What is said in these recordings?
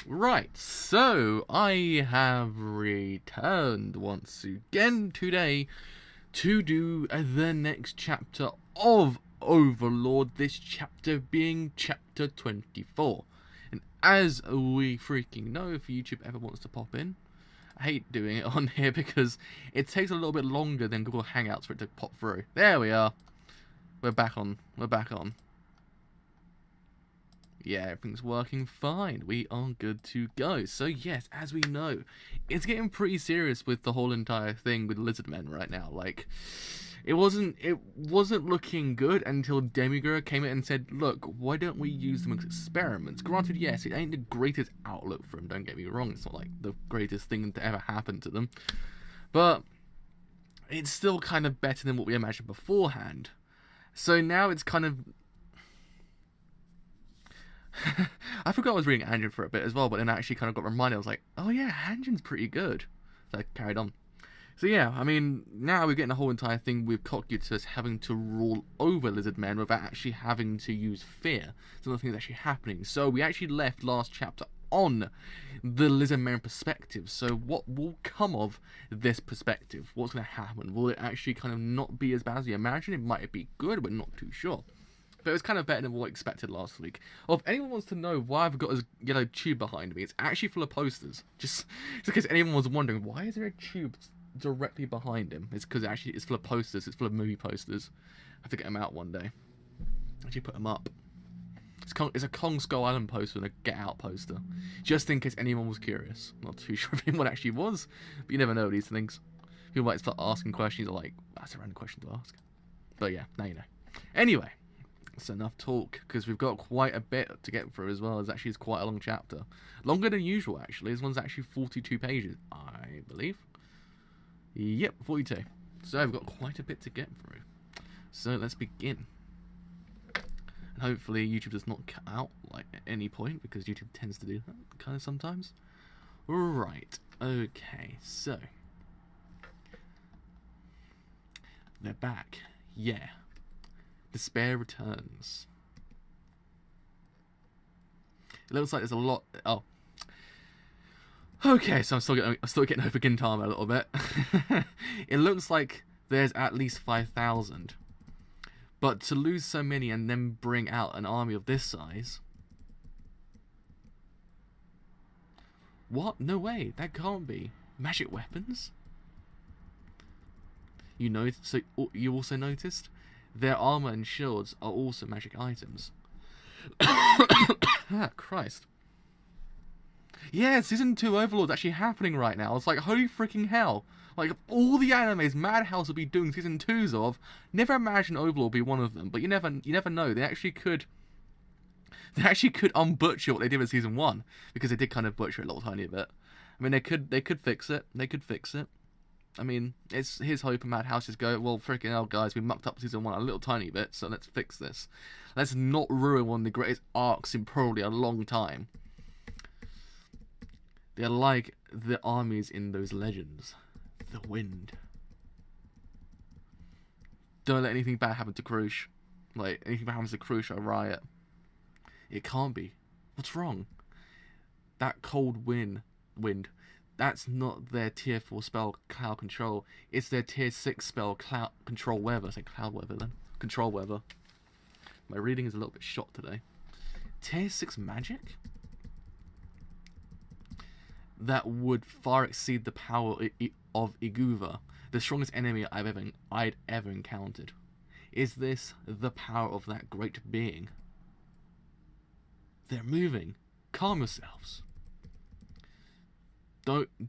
Right, so I have returned once again today to do the next chapter of Overlord, this chapter being chapter 24. And as we freaking know, if YouTube ever wants to pop in, I hate doing it on here because it takes a little bit longer than Google Hangouts for it to pop through. There we are. We're back on. Yeah, everything's working fine. We are good to go. So yes, as we know, it's getting pretty serious with the whole entire thing with Lizzard Men right now. Like, it wasn't looking good until Demiurge came in and said, look, why don't we use them as experiments? Granted, yes, it ain't the greatest outlook for them, don't get me wrong. It's not like the greatest thing to ever happen to them. But it's still kind of better than what we imagined beforehand. So now it's kind of... I forgot I was reading Anjin for a bit as well, but then I actually kind of got reminded. I was like, oh yeah, Anjin's pretty good. So I carried on. So yeah, I mean, now we're getting the whole entire thing with Cocytus having to rule over Lizzard Men without actually having to use fear. So nothing is actually happening. So we actually left last chapter on the Lizzard Men perspective. So what will come of this perspective? What's going to happen? Will it actually kind of not be as bad as you imagine? It might be good, but not too sure. But it was kind of better than what I expected last week. Well, if anyone wants to know why I've got a yellow tube behind me, it's actually full of posters. Just in case anyone was wondering, why is there a tube directly behind him? It's because actually it's full of posters. It's full of movie posters. I have to get them out one day. Actually put them up. It's a Kong Skull Island poster and a Get Out poster. Just in case anyone was curious. Not too sure if anyone actually was, but you never know these things. People might start asking questions or like, that's a random question to ask. But yeah, now you know. Anyway. That's enough talk, because we've got quite a bit to get through as well. It's quite a long chapter. Longer than usual, actually. This one's actually 42 pages, I believe. Yep, 42. So we've got quite a bit to get through. So let's begin. And hopefully YouTube does not cut out like at any point, because YouTube tends to do that kind of sometimes. Right, okay, so. They're back. Yeah. Despair returns. It looks like there's a lot. Oh, okay. So I'm still getting over Gintama a little bit. It looks like there's at least 5,000, but to lose so many and then bring out an army of this size. What? No way. That can't be magic weapons. You know. So you also noticed. Their armor and shields are also magic items. Ah, Christ. Yeah, Season 2 Overlord's actually happening right now. It's like, holy freaking hell. Like, all the animes Madhouse will be doing Season 2s of, never imagine Overlord will be one of them. But you never know. They actually could unbutcher what they did with Season 1. Because they did kind of butcher it a little tiny bit. I mean, they could fix it. I mean, it's his hope and Madhouse's go, well, freaking hell, guys, we mucked up Season 1 a little tiny bit, so let's fix this. Let's not ruin one of the greatest arcs in probably a long time. They're like the armies in those legends. The wind. Don't let anything bad happen to Krush. Like, anything bad happens to Krush, I riot. It can't be. What's wrong? That cold wind. That's not their tier 4 spell, Cloud Control. It's their tier 6 spell, Cloud Control Weather. I say Cloud Weather then. Control Weather. My reading is a little bit shot today. Tier 6 magic? That would far exceed the power of Iguva, the strongest enemy I'd ever encountered. Is this the power of that great being? They're moving. Calm yourselves.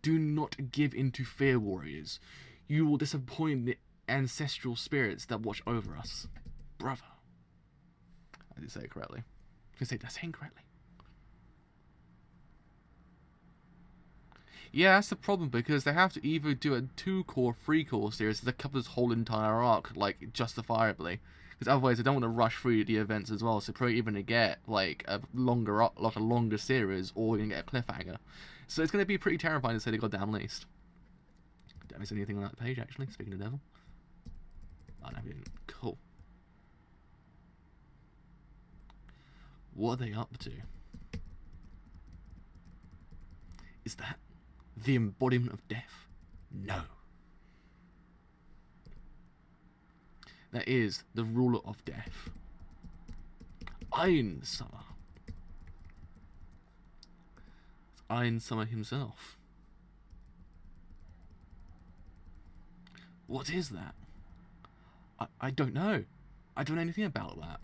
Do not give in to fear, warriors. You will disappoint the ancestral spirits that watch over us. Brother. I did say it correctly. I can say that saying correctly. Yeah, that's the problem, because they have to either do a 2-core, 3-core series that covers this whole entire arc, like, justifiably. Because otherwise they don't want to rush through the events as well, so probably even to get, like, a longer series, or you're going to get a cliffhanger. So it's going to be pretty terrifying to say they got down least. Did I miss anything on that page, actually, speaking of devil? Oh, no, we didn't. Cool. What are they up to? Is that the embodiment of death? No. That is the ruler of death. Iron Summer. It's Iron Summer himself. What is that? I don't know. I don't know anything about that.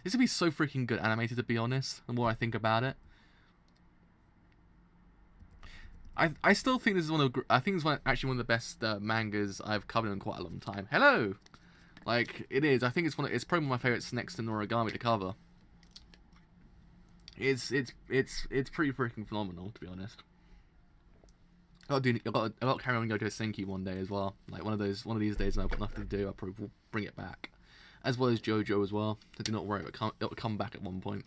This would be so freaking good animated, to be honest, the more I think about it. I still think this is actually one of the best mangas I've covered in quite a long time. Hello! Like, it is. I think it's it's probably one of my favourites next to Noragami to cover. It's pretty freaking phenomenal, to be honest. I've got to carry on and go to Senki one day as well. Like one of these days when I've got nothing to do, I probably will bring it back. As well as JoJo as well. So do not worry, it'll come back at one point.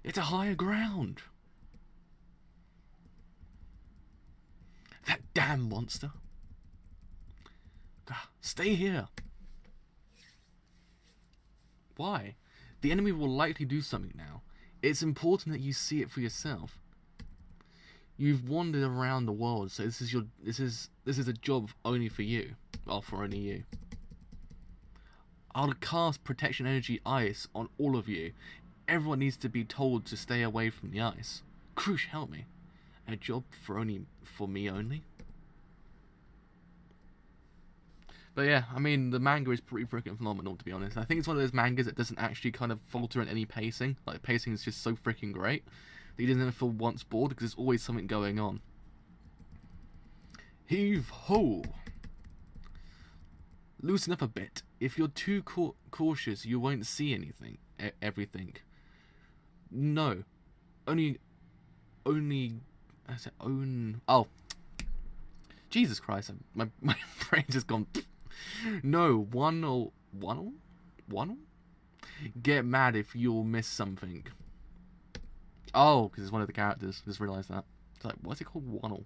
It's a higher ground. That damn monster. Stay here. Why? The enemy will likely do something now. It's important that you see it for yourself. You've wandered around the world, so this is a job only for you. Well, for only you. I'll cast protection energy ice on all of you. Everyone needs to be told to stay away from the ice. Krush, help me. A job for me only? But yeah, I mean, the manga is pretty freaking phenomenal, to be honest. I think it's one of those mangas that doesn't actually kind of falter in any pacing. Like, the pacing is just so freaking great. He doesn't ever feel once bored because there's always something going on. Heave ho! Loosen up a bit. If you're too cautious, you won't see everything. No. Only. I said own. Oh. Jesus Christ! My brain just gone. No, one. Get mad if you'll miss something. Oh, because it's one of the characters. Just realised that. It's like, what's it called? Waddle.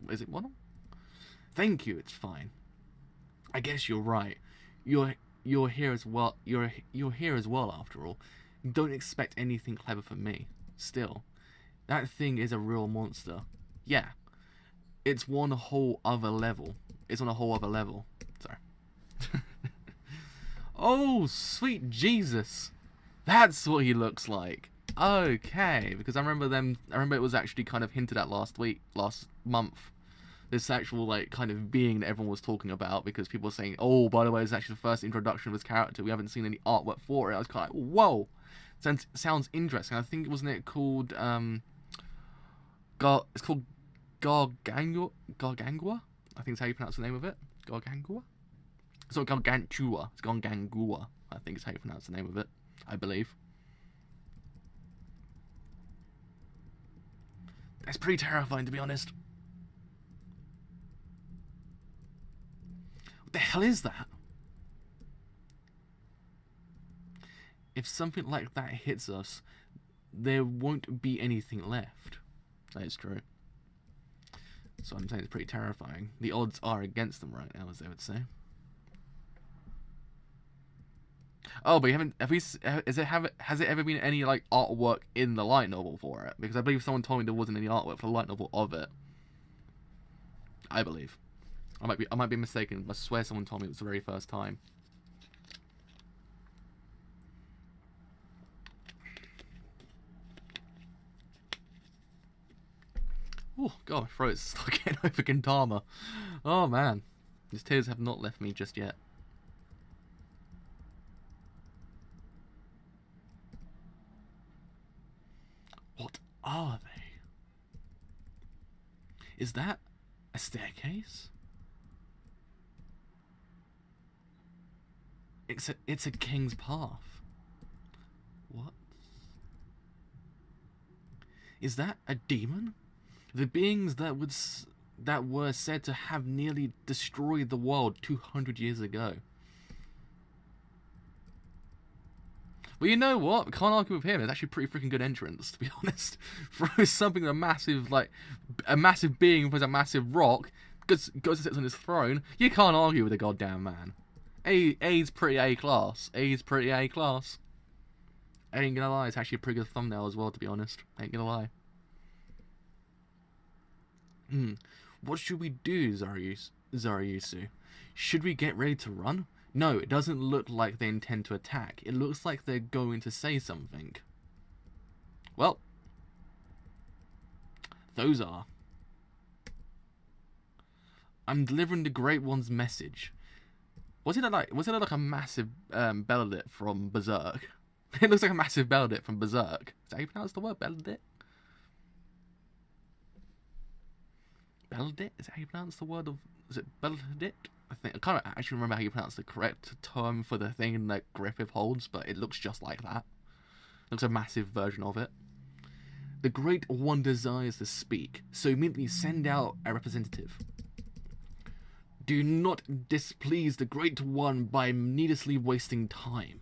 Is it Waddle? Thank you. It's fine. I guess you're right. You're here as well. You're here as well. After all, don't expect anything clever from me. Still, that thing is a real monster. Yeah, it's one whole other level. It's on a whole other level. Sorry. Oh, sweet Jesus. That's what he looks like. Okay, because I remember it was actually kind of hinted at last month. This actual, like, kind of being that everyone was talking about, because people were saying, oh, by the way, it's actually the first introduction of this character. We haven't seen any artwork for it. I was kind of like, whoa. Sounds interesting. I think, wasn't it called, it's called Gargangua? I think is how you pronounce the name of it. Gargangua? It's not Gargantua. It's Gargangua, I think is how you pronounce the name of it. I believe. That's pretty terrifying, to be honest. What the hell is that? If something like that hits us, there won't be anything left. That is true. So I'm saying it's pretty terrifying. The odds are against them right now, as they would say. Oh, but has it ever been any, like, artwork in the light novel for it? Because I believe someone told me there wasn't any artwork for the light novel of it. I believe. I might be mistaken, but I swear someone told me it was the very first time. Oh god, my throat's still getting over Gintama. Oh man, these tears have not left me just yet. What are they? Is that a staircase? It's a king's path. What? Is that a demon? The beings that were said to have nearly destroyed the world 200 years ago. Well, you know what? Can't argue with him. It's actually a pretty freaking good entrance, to be honest. Throws something a massive being with a massive rock, goes and sits on his throne. You can't argue with the goddamn man. A's pretty A class. A's pretty A class. I ain't gonna lie, it's actually a pretty good thumbnail as well, to be honest. I ain't gonna lie. What should we do, Zariusu? Should we get ready to run? No, it doesn't look like they intend to attack. It looks like they're going to say something. Well, those are. I'm delivering the Great One's message. Was it like a massive Belladit from Berserk? It looks like a massive Belladit from Berserk. Is that how you pronounce the word, Belladit? Belladit? Is that how you pronounce the word of... Is it Belladit? I can't actually remember how you pronounce the correct term for the thing that Griffith holds, but it looks just like that. It looks a massive version of it. The Great One desires to speak, so immediately send out a representative. Do not displease the Great One by needlessly wasting time.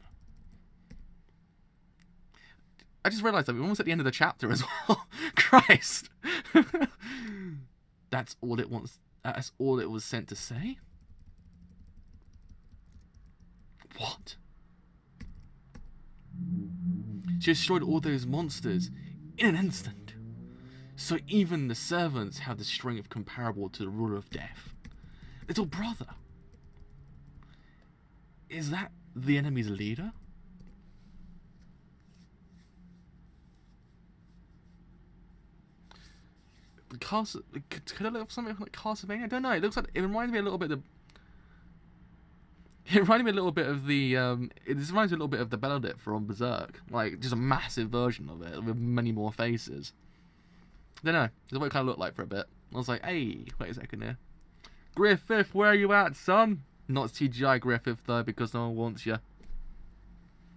I just realised that we're almost at the end of the chapter as well. Christ! That's all it wants. That's all it was sent to say? What? She destroyed all those monsters in an instant. So even the servants have the strength comparable to the ruler of death. Little brother. Is that the enemy's leader? Could it look something like Castlevania? I don't know. It looks like it reminds me a little bit of. It reminded me a little bit of the. It reminds me a little bit of the Belladit from Berserk, like just a massive version of it with many more faces. I don't know. That's what it kind of looked like for a bit. I was like, hey, wait a second here. Griffith, where are you at, son? Not CGI Griffith though, because no one wants you.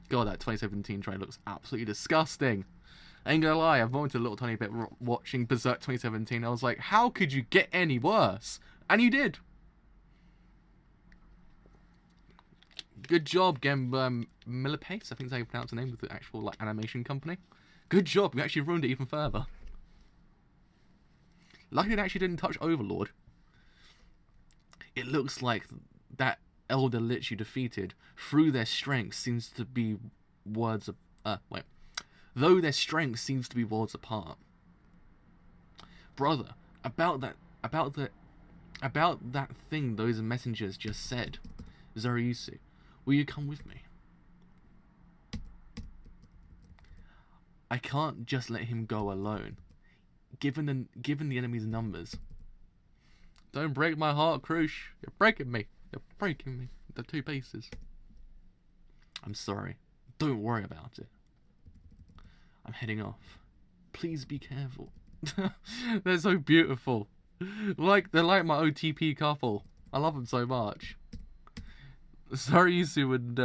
God, that 2017 train looks absolutely disgusting. I ain't gonna lie, I vomited a little tiny bit watching Berserk 2017. I was like, how could you get any worse? And you did. Good job, Millipace. I think that's how you pronounce the name of the actual like animation company. Good job, you actually ruined it even further. Luckily, it actually didn't touch Overlord. It looks like that Elder Lich you defeated, through their strength, seems to be words of... Though their strength seems to be worlds apart. Brother, about that thing those messengers just said, Zariusu, will you come with me? I can't just let him go alone, given the enemy's numbers. Don't break my heart, Krush. You're breaking me. You're breaking me into 2 pieces. I'm sorry. Don't worry about it. I'm heading off. Please be careful. They're so beautiful. They're like my OTP couple. I love them so much. Zariusu and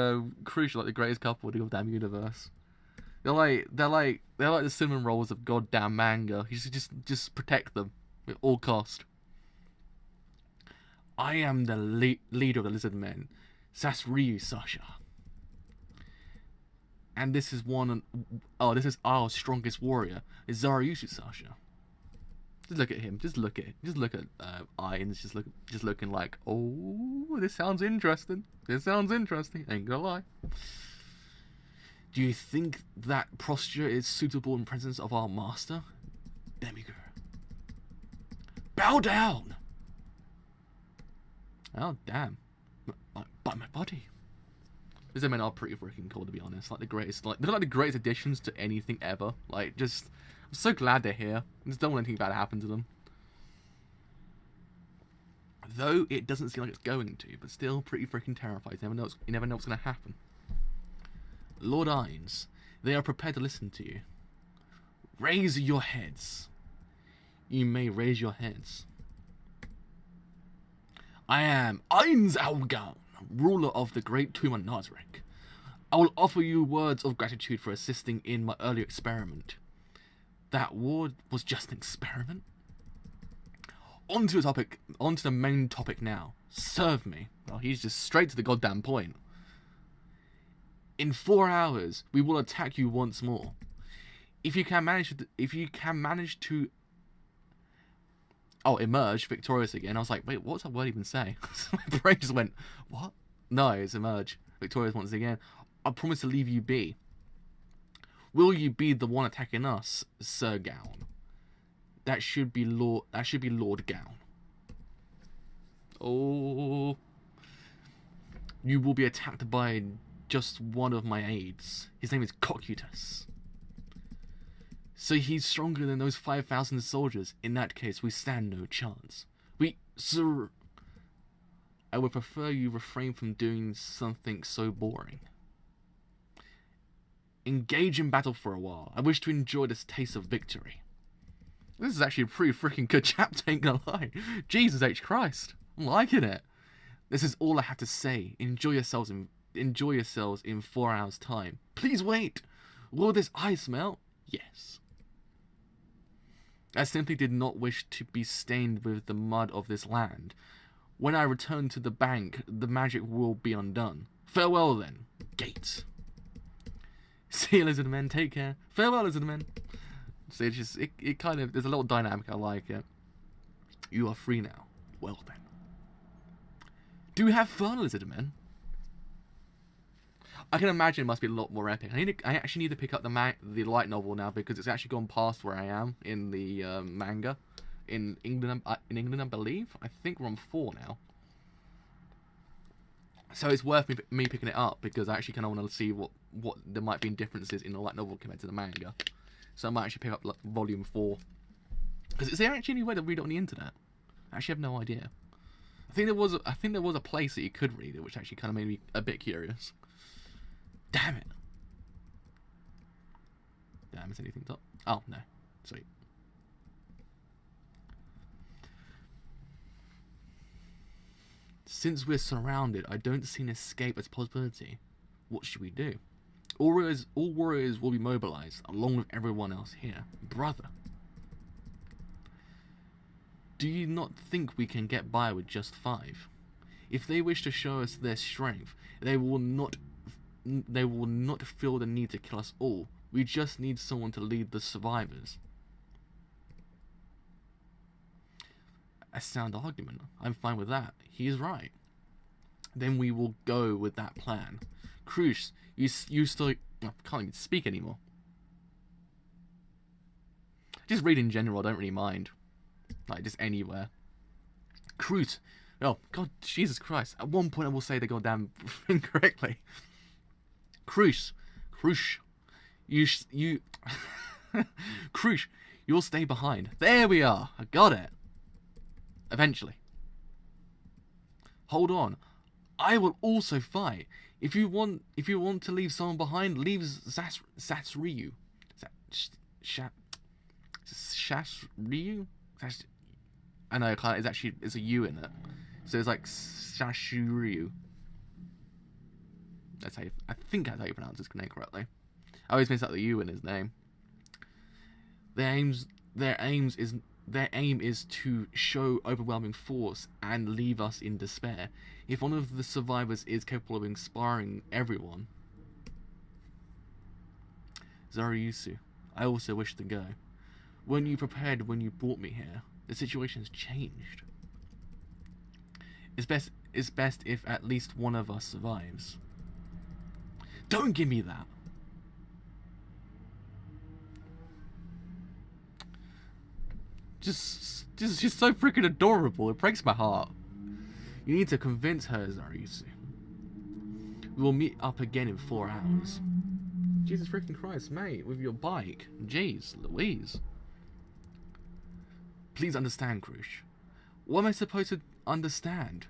Krush are like the greatest couple in the goddamn universe. They're like the cinnamon rolls of goddamn manga. You should just protect them at all cost. I am the leader of the Lizzard Men, Sasryu Sasha. And this is this is our strongest warrior, is Zariusu Sasha. Just look at him. Just look at Irons. Just looking like, oh, this sounds interesting. This sounds interesting. Ain't gonna lie. Do you think that posture is suitable in presence of our master, Demiurge? Bow down. Oh damn! By my body. These men are pretty freaking cool, to be honest. Like the greatest, they're like the greatest additions to anything ever. Like, just, I'm so glad they're here. I just don't want anything bad to happen to them. Though it doesn't seem like it's going to, but still pretty freaking terrified. You never know what's gonna happen. Lord Ines, they are prepared to listen to you. Raise your heads. You may raise your heads. I am Ines Algan, ruler of the great Tuma Nazarek. I will offer you words of gratitude for assisting in my earlier experiment. That ward was just an experiment? Onto the main topic now. Serve me. Well, he's just straight to the goddamn point. In 4 hours, we will attack you once more. If you can manage to emerge victorious again. I was like, wait, what's that word even say? My brain just went, what? No, it's emerge victorious once again. I promise to leave you be. Will you be the one attacking us, Sir Gown? That should be Lord Gown. Oh. You will be attacked by just one of my aides. His name is Cocytus. So he's stronger than those 5,000 soldiers. In that case, we stand no chance. Sir, I would prefer you refrain from doing something so boring. Engage in battle for a while. I wish to enjoy this taste of victory. This is actually a pretty freaking good chapter, ain't gonna lie. Jesus H. Christ. I'm liking it. This is all I have to say. Enjoy yourselves in 4 hours' time. Please wait. Will this ice melt? Yes. I simply did not wish to be stained with the mud of this land. When I return to the bank, the magic will be undone. Farewell then. Gate. See you, Lizzard Men. Take care. Farewell, Lizzard Men. So it's just, it kind of, there's a little dynamic. I like it. You are free now. Well then. Do have fun, Lizzard Men. I can imagine it must be a lot more epic. I actually need to pick up the light novel now because it's actually gone past where I am in the manga. In England, I believe. I think we're on 4 now. So it's worth me picking it up because I actually kind of want to see what there might be differences in the light novel compared to the manga. So I might actually pick up like, volume 4. Because is there actually any way to read it on the internet? I actually have no idea. I think there was a place that you could read it, which actually kind of made me a bit curious. Damn it. Did I miss anything top? Oh, no. Sweet. Since we're surrounded, I don't see an escape as a possibility. What should we do? All warriors will be mobilized, along with everyone else here. Brother. Do you not think we can get by with just 5? If they wish to show us their strength, they will not feel the need to kill us all. We just need someone to lead the survivors. A sound argument. I'm fine with that. He is right. Then we will go with that plan. Cruce, you still... I can't even speak anymore. Just read in general, I don't really mind. Like, just anywhere. Cruce. Oh, God, Jesus Christ. At one point I will say the goddamn thing correctly. Cruce. You... Cruce, you'll stay behind. There we are. I got it. Eventually. Hold on. I will also fight. If you want to leave someone behind, leave Sasryu. Sasryu? I know, it's a U in it. So it's like Sashuryu. I think that's how you pronounce his name correctly. I always mix up the U in his name. Their aim is to show overwhelming force and leave us in despair. If one of the survivors is capable of inspiring everyone... Zoriyusu, I also wish to go. Weren't you prepared when you brought me here? The situation has changed. It's best if at least one of us survives. Don't give me that! Just she's so freaking adorable. It breaks my heart. You need to convince her, Zoriyusu. We will meet up again in 4 hours. Jesus freaking Christ, mate, with your bike. Jeez, Louise. Please understand, Krush. What am I supposed to understand?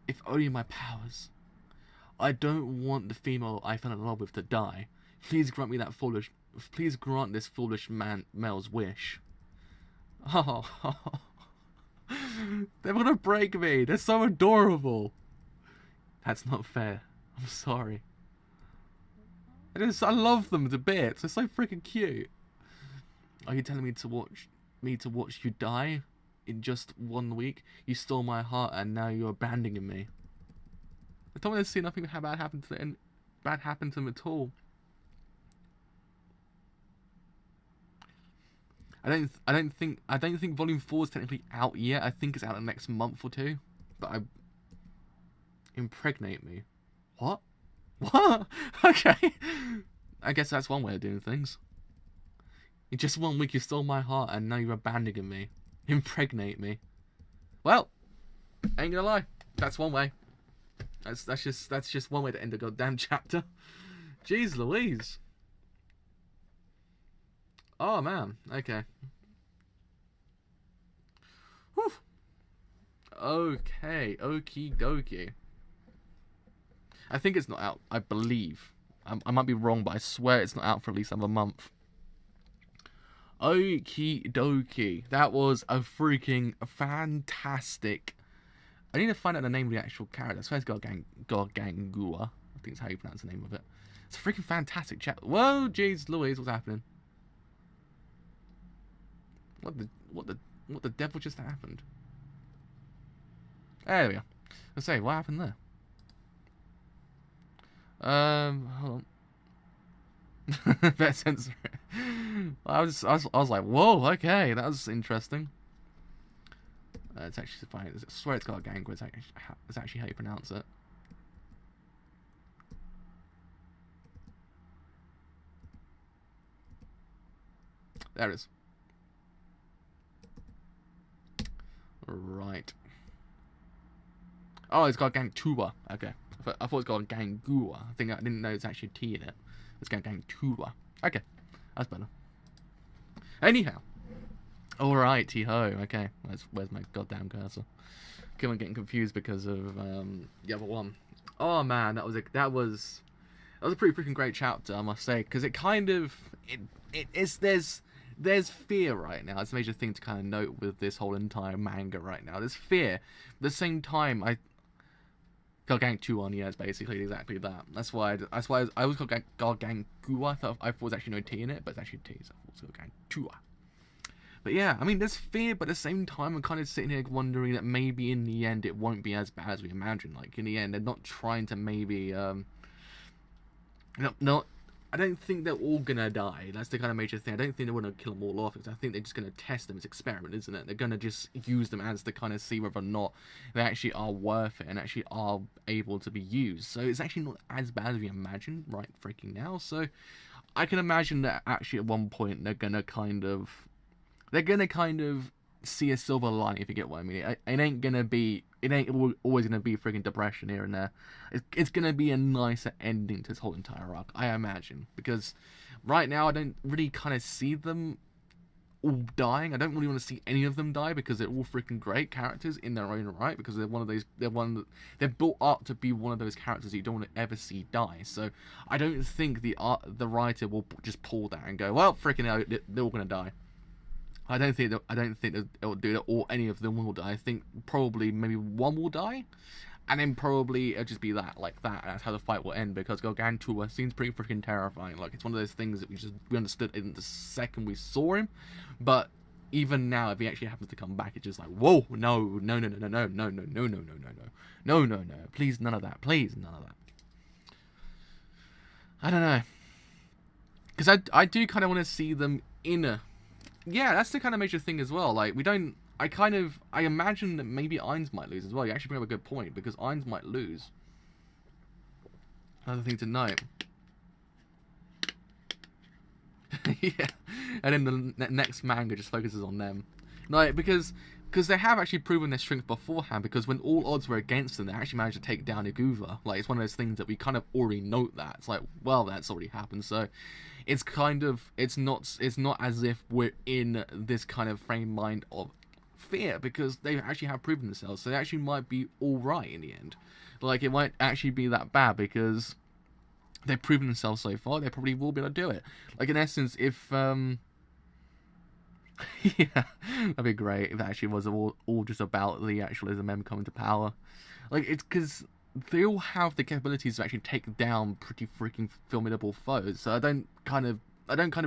If only my powers. I don't want the female I fell in love with to die. Please grant me that foolish... Please grant this foolish male's wish. Oh, they're gonna break me. They're so adorable. That's not fair. I'm sorry. I love them to bits. They're so freaking cute. Are you telling me to watch you die in just 1 week? You stole my heart and now you're abandoning me. I don't want to see nothing bad happen to them. Bad happen to them at all. I don't think Volume 4 is technically out yet. I think it's out in the next month or 2. But impregnate me. What? What? Okay. I guess that's one way of doing things. In just 1 week you stole my heart and now you're abandoning me. Impregnate me. Well, ain't gonna lie. That's one way. That's just one way to end a goddamn chapter. Jeez Louise. Oh man, okay. Whew. Okay, okie dokie. I think it's not out, I believe. I might be wrong, but I swear it's not out for at least another month. Okie dokie. That was a freaking fantastic. I need to find out the name of the actual character. I swear it's Gargangua. I think it's how you pronounce the name of it. It's a freaking fantastic chat. Whoa, jeez Louise, what's happening? What the devil just happened? There we go. Let's say, what happened there? Hold on. Better censor it. I was like, whoa, okay, that was interesting. It's actually fine. I swear it's got a gang. It's actually how you pronounce it. There it is. Right. Oh, it's got gang Tua. Okay. I thought it's got Gangua. I didn't know it's actually a T in it. It's got gang Tua. Okay. That's better. Anyhow. Alright, T-ho. Okay. Where's my goddamn cursor? Keep on getting confused because of the other one. Oh man, that was a pretty freaking great chapter, I must say, because it kind of there's fear right now. It's a major thing to kind of note with this whole entire manga right now. There's fear. At the same time, Gargang 2 on, yeah, it's basically exactly that. That's why I was called Gargang Gua. I thought there was actually no T in it, but it's actually T, so I thought it was Gargang 2. But yeah, I mean, there's fear, but at the same time, I'm kind of sitting here wondering that maybe in the end it won't be as bad as we imagine. Like, in the end, they're not trying to maybe, no, I don't think they're all gonna die. That's the kind of major thing. I don't think they want to kill them all off. I think they're just gonna test them as experiment, isn't it? They're gonna just use them as to kind of see whether or not they actually are worth it and actually are able to be used. So it's actually not as bad as we imagine right freaking now. So I can imagine that actually at one point they're gonna kind of see a silver lining, if you get what I mean. It ain't always gonna be freaking depression here and there. It's gonna be a nicer ending to this whole entire arc, I imagine, because right now I don't really kind of see them all dying. I don't really want to see any of them die because they're all freaking great characters in their own right, because they're built up to be one of those characters you don't want to ever see die. So I don't think the writer will just pull that and go, well, freaking hell, they're all gonna die. I don't think it'll do that, or any of them will die. I think probably maybe one will die, and then probably it'll just be like that. And that's how the fight will end, because Gargantua seems pretty freaking terrifying. Like, it's one of those things that we understood in the second we saw him, but even now, if he actually happens to come back, it's just like, whoa, no, please, none of that, please, none of that. I don't know, because I do kind of want to see them in a. Yeah, that's the kind of major thing as well. Like, I imagine that maybe Ainz might lose as well. You actually bring up a good point, because Ainz might lose. Another thing to note. Yeah, and then the next manga just focuses on them. Like, because they have actually proven their strength beforehand, because when all odds were against them, they actually managed to take down Iguva. Like, it's one of those things that we kind of already note that. It's like, well, that's already happened, so it's kind of, it's not as if we're in this kind of frame mind of fear, because they actually have proven themselves, so they actually might be alright in the end. Like, it won't actually be that bad, because they've proven themselves so far, they probably will be able to do it. Like, in essence, if, yeah, that'd be great if it actually was all just about the actual Lizzard Men coming to power. Like, it's because they all have the capabilities to actually take down pretty freaking formidable foes. So I don't kind of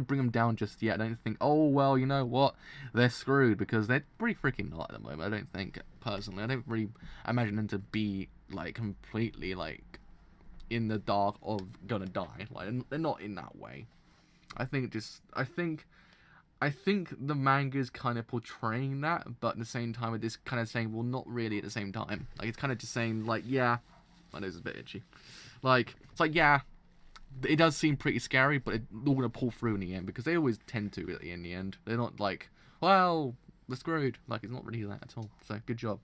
bring them down just yet. I don't think, oh well, you know what, they're screwed, because they're pretty freaking not at the moment. I don't think, personally, I don't really imagine them to be like completely like in the dark of gonna die. Like, they're not in that way. I think the manga's kind of portraying that, but at the same time, it is kind of saying, well, not really at the same time. Like, it's kind of just saying, like, yeah, my nose is a bit itchy. Like, it's like, yeah, it does seem pretty scary, but it's all going to pull through in the end, because they always tend to in the end. They're not like, well, we're screwed. Like, it's not really that at all. So, good job.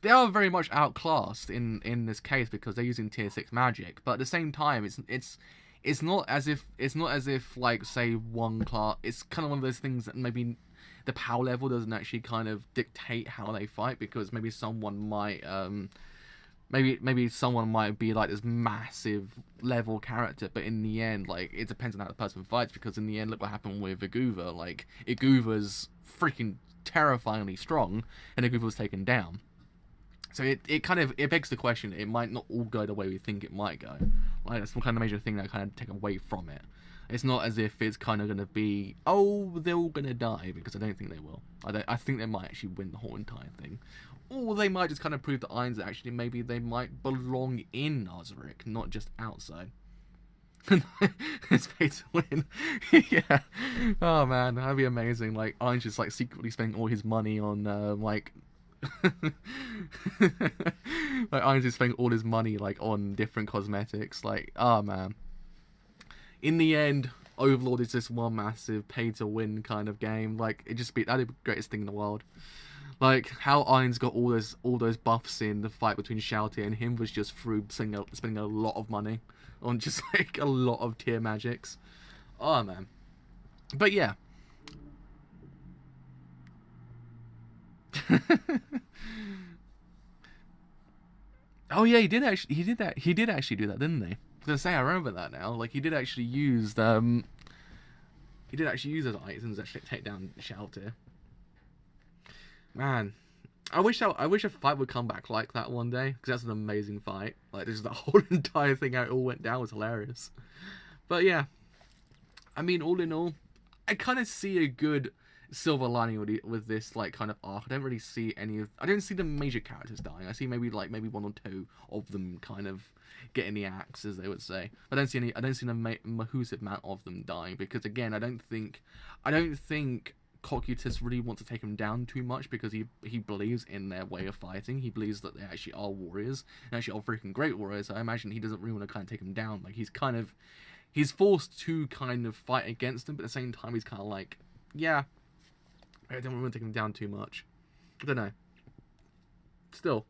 They are very much outclassed in this case because they're using tier 6 magic, but at the same time, it's not as if like, say, one class. It's kind of one of those things that maybe the power level doesn't actually kind of dictate how they fight, because maybe someone might maybe someone might be like this massive level character, but in the end, like, it depends on how the person fights, because in the end, look what happened with Iguva. Like, Iguva's freaking terrifyingly strong, and Iguva was taken down. So it kind of, it begs the question, it might not all go the way we think it might go. Like, that's some kind of major thing that I kind of take away from it. It's not as if it's kind of going to be, oh, they're all going to die, because I don't think they will. I think they might actually win the whole entire thing. Or they might just kind of prove to Irons that actually maybe they might belong in Ozric, not just outside. It's pay to win. Yeah. Oh man, that'd be amazing. Like, Irons just like secretly spending all his money on like like, Irons is spending all his money like on different cosmetics. Like, oh man. In the end, Overlord is just one massive pay to win kind of game. Like, that'd be the greatest thing in the world. Like, how Irons got all those buffs in the fight between Shouty and him was just through spending a lot of money on just like a lot of tier magics. Oh man. But yeah. Oh yeah, he did actually do that, didn't he? I was gonna say, I remember that now. Like, he did actually use those items to actually take down Shelter. Man, I wish a fight would come back like that one day, because that's an amazing fight. Like, just the whole entire thing, how it all went down, was hilarious. But yeah, I mean, all in all, I kind of see a good silver lining with this like kind of arc. I don't really see I don't see the major characters dying. I see maybe one or two of them kind of getting the axe, as they would say. I don't see the massive amount of them dying, because again, I don't think Cocytus really wants to take him down too much, because he believes in their way of fighting. He believes that they actually are warriors, and actually are freaking great warriors. So I imagine he doesn't really want to kind of take him down. Like, he's forced to kind of fight against him, but at the same time, he's kind of like, yeah, I don't want to take him down too much. I don't know. Still,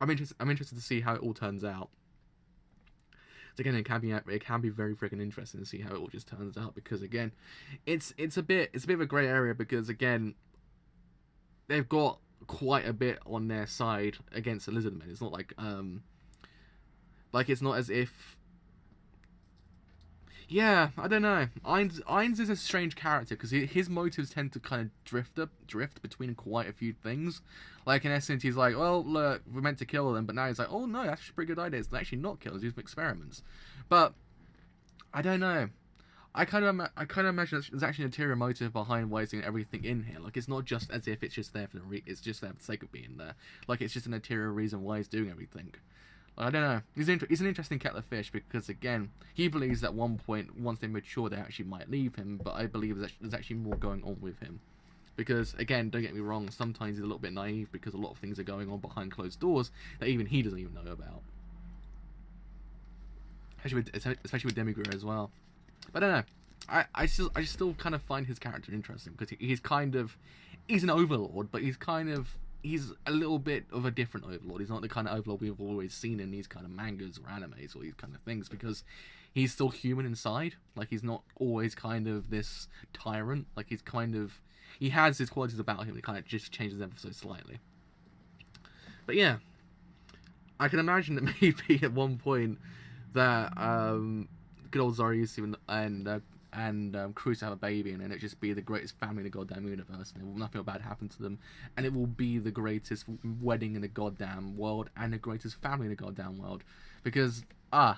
I'm interested to see how it all turns out. So again, it can be very freaking interesting to see how it all just turns out, because again, it's a bit of a grey area, because again, they've got quite a bit on their side against the Lizzard Men. It's not like it's not as if. Yeah, I don't know. Irons is a strange character, because his motives tend to kind of drift between quite a few things. Like, in essence, he's like, well, look, we're meant to kill them, but now he's like, oh no, that's actually a pretty good idea. It's actually not kill, it's use experiments. But I don't know. I kind of imagine there's actually an ulterior motive behind why he's doing everything in here. Like, it's not just as if it's just there for it's just there for the sake of being there. Like, it's just an ulterior reason why he's doing everything. I don't know. He's an interesting kettle of fish, because again, he believes that at one point, once they mature, they actually might leave him. But I believe there's actually more going on with him, because again, don't get me wrong, sometimes he's a little bit naive, because a lot of things are going on behind closed doors that even he doesn't even know about. Especially with Demiurge as well. But I don't know. I still kind of find his character interesting, because he's an overlord, but he's a little bit of a different Overlord. He's not the kind of Overlord we've always seen in these kind of mangas or animes or these kind of things, because he's still human inside. Like, he's not always kind of this tyrant. Like, he has his qualities about him. It kind of just changes ever so slightly. But yeah, I can imagine that maybe at one point that good old Zoriusu and Cruz have a baby, and then it just be the greatest family in the goddamn universe, and nothing bad happen to them, and it will be the greatest wedding in the goddamn world, and the greatest family in the goddamn world, because I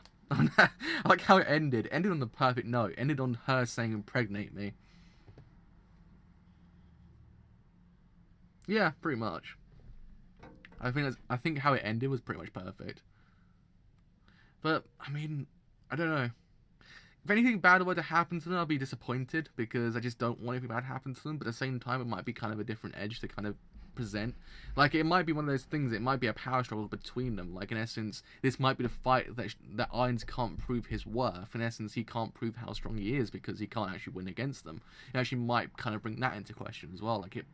like how it ended on the perfect note. Ended on her saying, impregnate me. Yeah, pretty much. I think how it ended was pretty much perfect. But I mean, I don't know. If anything bad were to happen to them, I'll be disappointed, because I just don't want anything bad to happen to them. But at the same time, it might be kind of a different edge to kind of present. Like, it might be one of those things, it might be a power struggle between them. Like, in essence, this might be the fight that Irons can't prove his worth. In essence, he can't prove how strong he is because he can't actually win against them. It actually might kind of bring that into question as well. Like, it's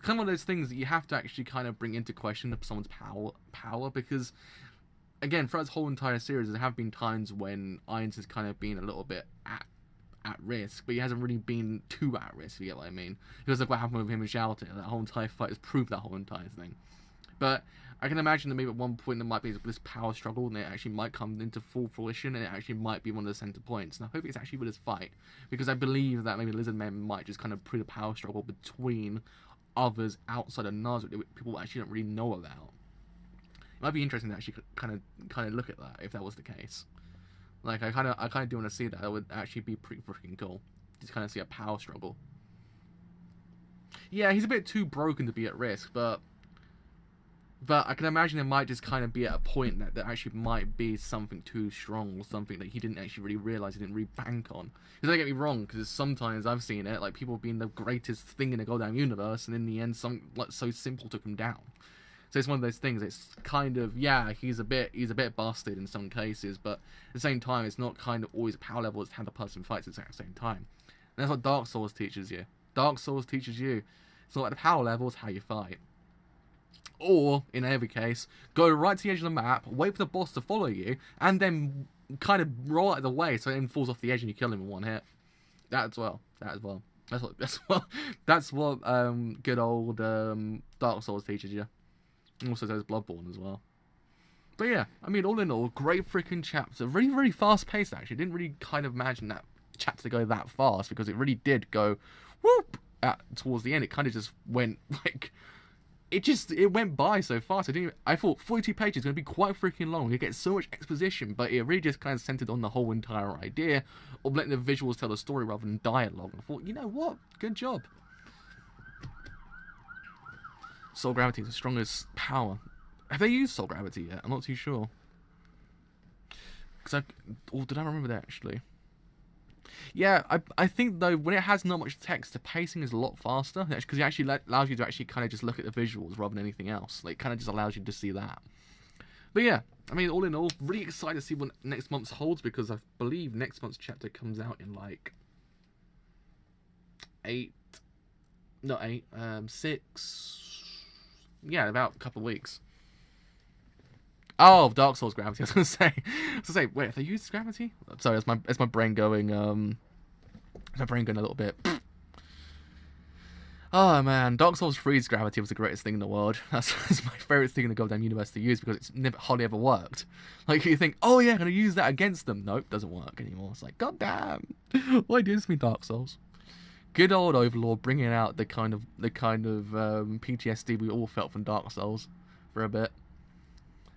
kind of one of those things that you have to actually kind of bring into question someone's power because, again, throughout this whole entire series, there have been times when Irons has kind of been a little bit at risk, but he hasn't really been too at risk, if you get what I mean. Because look what happened with him and Shouting. That whole entire fight has proved that whole entire thing. But I can imagine that maybe at one point there might be this power struggle and it actually might come into full fruition and it actually might be one of the center points. And I hope it's actually with this fight, because I believe that maybe Lizzard Men might just kind of prove the power struggle between others outside of Naruto that people actually don't really know about. It might be interesting to actually kind of look at that if that was the case. Like, I kind of do want to see that. That would actually be pretty freaking cool. Just kind of see a power struggle. Yeah, he's a bit too broken to be at risk, but I can imagine it might just kind of be at a point that actually might be something too strong or something that he didn't actually really realize, he didn't really bank on. Because don't get me wrong, because sometimes I've seen it, like people being the greatest thing in the goddamn universe, and in the end, something like so simple took him down. So it's one of those things. It's kind of, yeah, he's a bit busted in some cases, but at the same time, it's not kind of always a power level. It's how the person fights at the same time. And that's what Dark Souls teaches you. Dark Souls teaches you. It's not like the power level; it's how you fight. Or in every case, go right to the edge of the map, wait for the boss to follow you, and then kind of roll out of the way so it then falls off the edge and you kill him in one hit. That as well. That's what good old Dark Souls teaches you. Also, there's Bloodborne as well. But yeah, I mean, all in all, great freaking chapter. Really, really fast paced, actually. Didn't really kind of imagine that chapter to go that fast, because it really did go whoop towards the end. It kind of just went like it went by so fast. I thought 42 pages is going to be quite freaking long. You get so much exposition, but it really just kind of centered on the whole entire idea of letting the visuals tell the story rather than dialogue. And I thought, you know what? Good job. Soul Gravity is the strongest power. Have they used Soul Gravity yet? I'm not too sure. Did I remember that actually? Yeah, I think though when it has not much text, the pacing is a lot faster because it actually allows you to actually kind of just look at the visuals rather than anything else. Like, kind of just allows you to see that. But yeah, I mean, all in all, really excited to see what next month's holds, because I believe next month's chapter comes out in like 6. Yeah, about a couple of weeks. Oh, Dark Souls Gravity. I was gonna say, wait, have they used Gravity? Sorry, it's my brain going. My brain going a little bit. Oh man, Dark Souls 3's Gravity was the greatest thing in the world. That's my favorite thing in the goddamn universe to use, because it's never hardly ever worked. Like, you think, oh yeah, I'm gonna use that against them. Nope, doesn't work anymore. It's like, goddamn, why do this to me, Dark Souls? Good old Overlord bringing out the kind of PTSD we all felt from Dark Souls for a bit.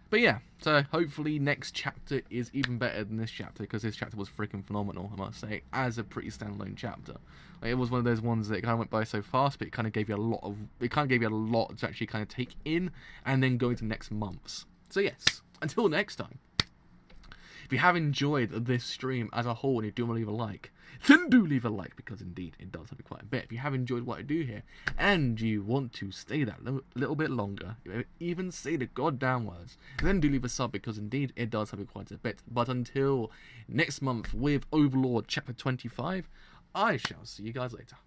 But yeah, so hopefully next chapter is even better than this chapter, because this chapter was freaking phenomenal, I must say, as a pretty standalone chapter. Like, it was one of those ones that kind of went by so fast, but it kind of gave you a lot to actually kind of take in and then go into next months. So yes, until next time. If you have enjoyed this stream as a whole and you do want to leave a like, then do leave a like, because indeed it does help me quite a bit. If you have enjoyed what I do here and you want to stay that little bit longer, even say the goddamn words, then do leave a sub, because indeed it does help me quite a bit. But until next month with Overlord chapter 25, I shall see you guys later.